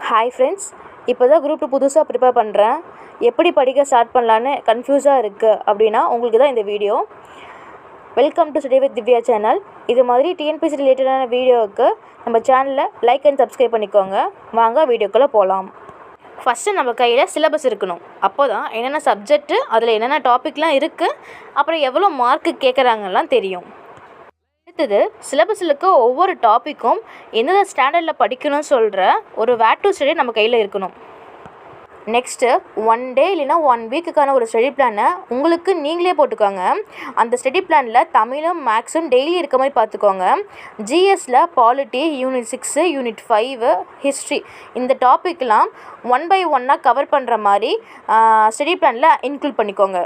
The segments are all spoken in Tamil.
ஹாய் ஃப்ரெண்ட்ஸ், இப்போ தான் குரூப் 2 புதுசாக ப்ரிப்பேர் பண்ணுறேன். எப்படி படிக்க ஸ்டார்ட் பண்ணலான்னு கன்ஃபியூஸாக இருக்குது அப்படின்னா உங்களுக்கு தான் இந்த video. Welcome to study with Divya channel. இது மாதிரி டிஎன்பிஎஸ்சி ரிலேட்டடான வீடியோவுக்கு நம்ம சேனலில் லைக் அண்ட் சப்ஸ்கிரைப் பண்ணிக்கோங்க. வாங்க வீடியோக்குள்ளே போகலாம். ஃபஸ்ட்டு நம்ம கையில் சிலபஸ் இருக்கணும். அப்போ தான் என்னென்ன சப்ஜெக்ட்டு, அதில் என்னென்ன டாப்பிக்லாம் இருக்குது, அப்புறம் எவ்வளோ மார்க்கு கேட்குறாங்கலாம் தெரியும். அடுத்தது சிலபஸில் இருக்க ஒவ்வொரு டாப்பிக்கும் எந்தெந்த ஸ்டாண்டர்டில் படிக்கணும்னு சொல்கிற ஒரு வேர் டு ஸ்டடி நம்ம கையில் இருக்கணும். நெக்ஸ்ட்டு 1 டே இல்லைனா 1 வீக்குக்கான ஒரு ஸ்டடி பிளானை உங்களுக்கு நீங்களே போட்டுக்கோங்க. அந்த ஸ்டடி பிளானில் தமிழும் மேக்ஸும் டெய்லி இருக்க மாதிரி பார்த்துக்கோங்க. ஜிஎஸ்சில் பாலிட்டி, யூனிட் 6, யூனிட் 5, ஹிஸ்ட்ரி இந்த டாப்பிக்லாம் 1 by 1 கவர் பண்ணுற மாதிரி ஸ்டடி பிளானில் இன்க்ளூட் பண்ணிக்கோங்க.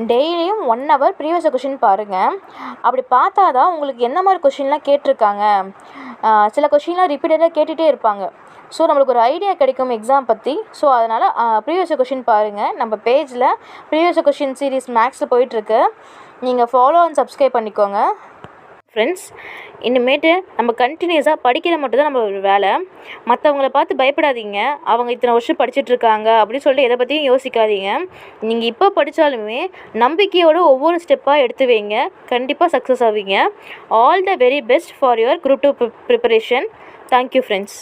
டெய்லியும் 1 hour ப்ரீவியஸ் கொஷின் பாருங்கள். அப்படி பார்த்தா தான் உங்களுக்கு என்ன மாதிரி கொஷின்லாம் கேட்டிருக்காங்க. சில கொஷின்லாம் ரிப்பீட்டடாக கேட்டுகிட்டே இருப்பாங்க. ஸோ நம்மளுக்கு ஒரு ஐடியா கிடைக்கும் எக்ஸாம் பற்றி. ஸோ அதனால் ப்ரீவியஸ் கொஷின் பாருங்கள். நம்ம பேஜில் ப்ரீவியஸ் கொஷின் சீரீஸ் மேக்ஸில் போயிட்டுருக்கு. நீங்கள் ஃபாலோ அண்ட் சப்ஸ்கிரைப் பண்ணிக்கோங்க. ஃப்ரெண்ட்ஸ், இனிமேட்டு நம்ம கண்டினியூஸாக படிக்கிற மட்டும் தான் நம்ம வேலை. மற்றவங்கள பார்த்து பயப்படாதீங்க. அவங்க இத்தனை வருஷம் படிச்சுட்ருக்காங்க அப்படின்னு சொல்லிட்டு எதை பற்றியும் யோசிக்காதீங்க. நீங்கள் இப்போ படித்தாலுமே நம்பிக்கையோடு ஒவ்வொரு ஸ்டெப்பாக எடுத்து வைங்க. கண்டிப்பாக சக்ஸஸ் ஆவீங்க. All the very best for your group 2 preparation. Thank you friends.